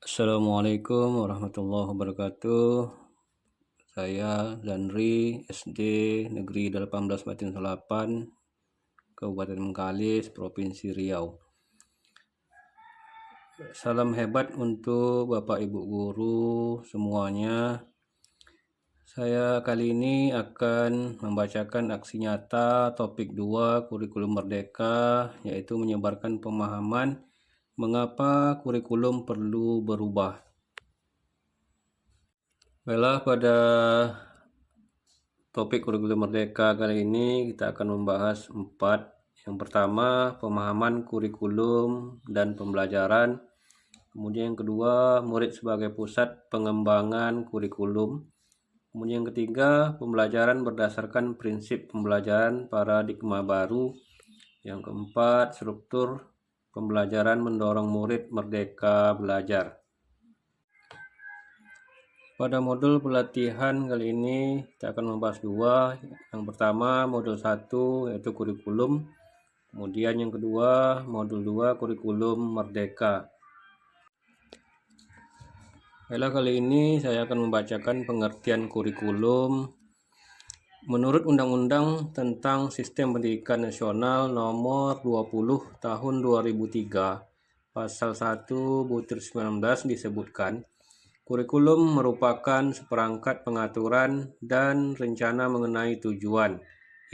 Assalamualaikum warahmatullahi wabarakatuh. Saya Zanri, SD Negeri 18 Batin Selapan, Kabupaten Bengkalis, Provinsi Riau. Salam hebat untuk Bapak Ibu guru semuanya. Saya kali ini akan membacakan aksi nyata topik 2 kurikulum merdeka, yaitu menyebarkan pemahaman mengapa kurikulum perlu berubah. Baiklah, pada topik kurikulum merdeka kali ini kita akan membahas 4. Yang pertama, pemahaman kurikulum dan pembelajaran. Kemudian yang kedua, murid sebagai pusat pengembangan kurikulum. Kemudian yang ketiga, pembelajaran berdasarkan prinsip pembelajaran paradigma baru. Yang keempat, struktur pembelajaran mendorong murid merdeka belajar. Pada modul pelatihan kali ini kita akan membahas 2. Yang pertama modul 1 yaitu kurikulum. Kemudian yang kedua modul 2 kurikulum merdeka. Baiklah, kali ini saya akan membacakan pengertian kurikulum. Menurut Undang-Undang tentang Sistem Pendidikan Nasional Nomor 20 Tahun 2003, Pasal 1/19 disebutkan, kurikulum merupakan seperangkat pengaturan dan rencana mengenai tujuan,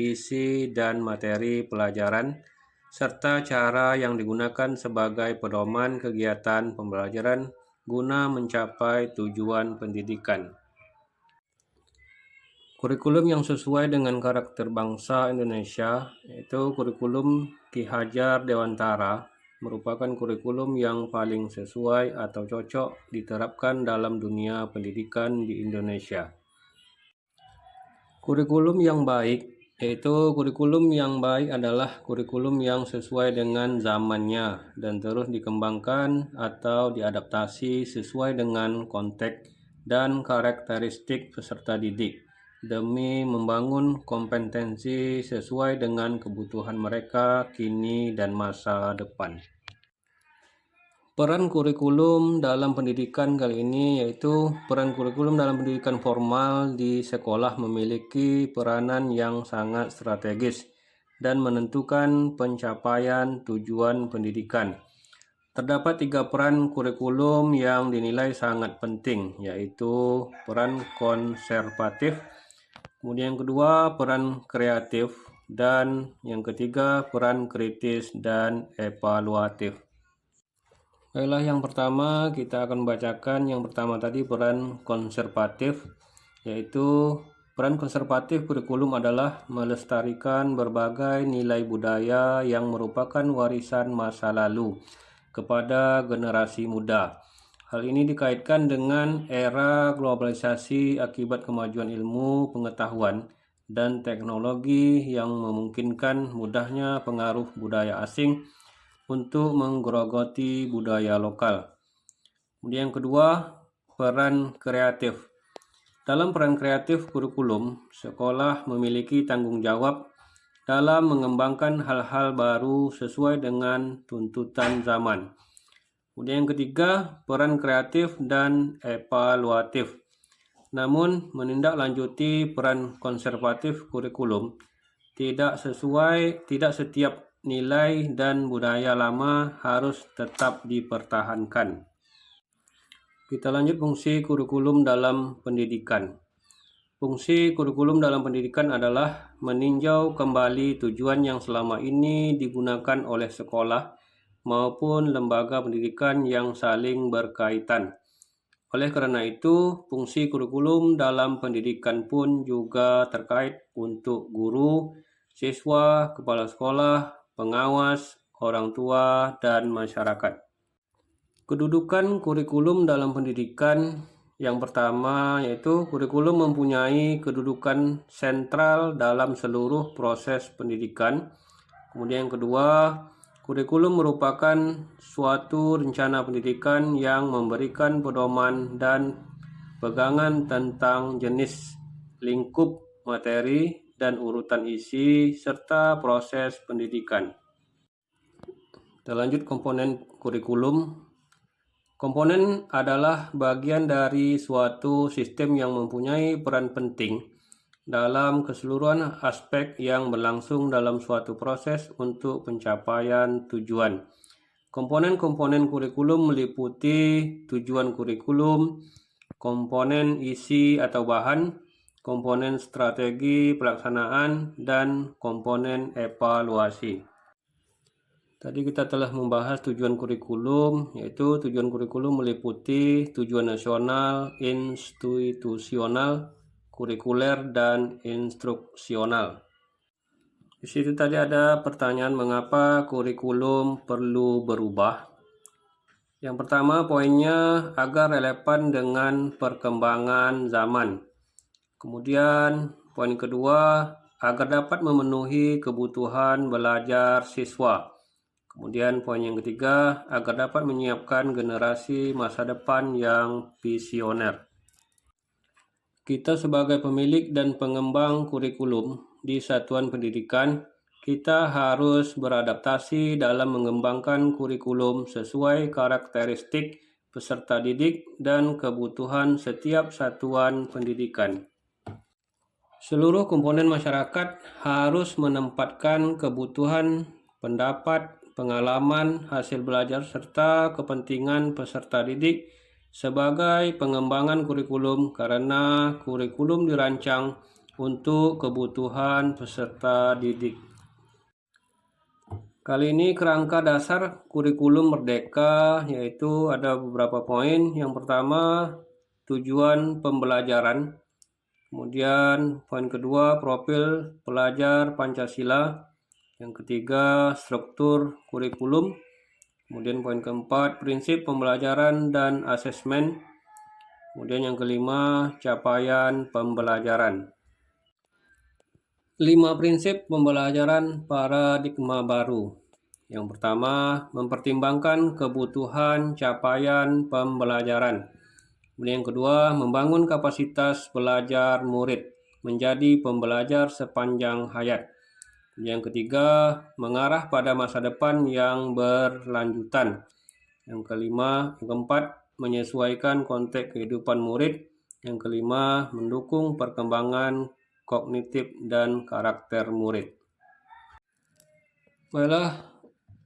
isi, dan materi pelajaran, serta cara yang digunakan sebagai pedoman kegiatan pembelajaran guna mencapai tujuan pendidikan. Kurikulum yang sesuai dengan karakter bangsa Indonesia, yaitu kurikulum Ki Hajar Dewantara, merupakan kurikulum yang paling sesuai atau cocok diterapkan dalam dunia pendidikan di Indonesia. Kurikulum yang baik, yaitu kurikulum yang baik adalah kurikulum yang sesuai dengan zamannya dan terus dikembangkan atau diadaptasi sesuai dengan konteks dan karakteristik peserta didik, demi membangun kompetensi sesuai dengan kebutuhan mereka kini dan masa depan. Peran kurikulum dalam pendidikan kali ini yaitu peran kurikulum dalam pendidikan formal di sekolah memiliki peranan yang sangat strategis dan menentukan pencapaian tujuan pendidikan. Terdapat 3 peran kurikulum yang dinilai sangat penting, yaitu peran konservatif, kemudian yang kedua peran kreatif, dan yang ketiga peran kritis dan evaluatif. Baiklah, yang pertama kita akan membacakan yang pertama tadi peran konservatif, yaitu peran konservatif kurikulum adalah melestarikan berbagai nilai budaya yang merupakan warisan masa lalu kepada generasi muda. Hal ini dikaitkan dengan era globalisasi akibat kemajuan ilmu pengetahuan dan teknologi yang memungkinkan mudahnya pengaruh budaya asing untuk menggerogoti budaya lokal. Kemudian yang kedua, peran kreatif. Dalam peran kreatif kurikulum, sekolah memiliki tanggung jawab dalam mengembangkan hal-hal baru sesuai dengan tuntutan zaman. Kemudian yang ketiga, peran kreatif dan evaluatif. Namun, menindaklanjuti peran konservatif kurikulum, tidak setiap nilai dan budaya lama harus tetap dipertahankan. Kita lanjut fungsi kurikulum dalam pendidikan. Fungsi kurikulum dalam pendidikan adalah meninjau kembali tujuan yang selama ini digunakan oleh sekolah maupun lembaga pendidikan yang saling berkaitan. Oleh karena itu, fungsi kurikulum dalam pendidikan pun juga terkait untuk guru, siswa, kepala sekolah, pengawas, orang tua, dan masyarakat. Kedudukan kurikulum dalam pendidikan yang pertama yaitu kurikulum mempunyai kedudukan sentral dalam seluruh proses pendidikan. Kemudian yang kedua, kurikulum merupakan suatu rencana pendidikan yang memberikan pedoman dan pegangan tentang jenis, lingkup materi, dan urutan isi serta proses pendidikan. Kita lanjut komponen kurikulum. Komponen adalah bagian dari suatu sistem yang mempunyai peran penting dalam keseluruhan aspek yang berlangsung dalam suatu proses untuk pencapaian tujuan. Komponen-komponen kurikulum meliputi tujuan kurikulum, komponen isi atau bahan, komponen strategi pelaksanaan, dan komponen evaluasi. Tadi kita telah membahas tujuan kurikulum, yaitu tujuan kurikulum meliputi tujuan nasional, institusional, kurikuler, dan instruksional. Di situ tadi ada pertanyaan mengapa kurikulum perlu berubah. Yang pertama poinnya agar relevan dengan perkembangan zaman. Kemudian poin kedua agar dapat memenuhi kebutuhan belajar siswa. Kemudian poin yang ketiga, agar dapat menyiapkan generasi masa depan yang visioner. Kita sebagai pemilik dan pengembang kurikulum di satuan pendidikan, kita harus beradaptasi dalam mengembangkan kurikulum sesuai karakteristik peserta didik dan kebutuhan setiap satuan pendidikan. Seluruh komponen masyarakat harus menempatkan kebutuhan, pendapat, pengalaman, hasil belajar, serta kepentingan peserta didik sebagai pengembangan kurikulum karena kurikulum dirancang untuk kebutuhan peserta didik. Kali ini kerangka dasar kurikulum merdeka yaitu ada beberapa poin. Yang pertama, tujuan pembelajaran. Kemudian poin kedua, profil pelajar Pancasila. Yang ketiga, struktur kurikulum. Kemudian poin keempat, prinsip pembelajaran dan asesmen. Kemudian yang kelima, capaian pembelajaran. 5 prinsip pembelajaran paradigma baru. Yang pertama, mempertimbangkan kebutuhan capaian pembelajaran. Kemudian yang kedua, membangun kapasitas belajar murid menjadi pembelajar sepanjang hayat. Yang ketiga, mengarah pada masa depan yang berlanjutan. Yang keempat, menyesuaikan konteks kehidupan murid. Yang kelima, mendukung perkembangan kognitif dan karakter murid. Baiklah,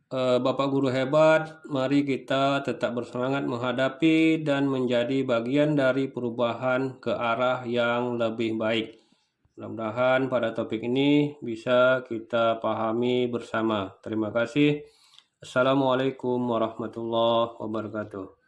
Bapak Guru hebat, mari kita tetap bersemangat menghadapi dan menjadi bagian dari perubahan ke arah yang lebih baik. Mudah-mudahan pada topik ini bisa kita pahami bersama. Terima kasih. Assalamualaikum warahmatullahi wabarakatuh.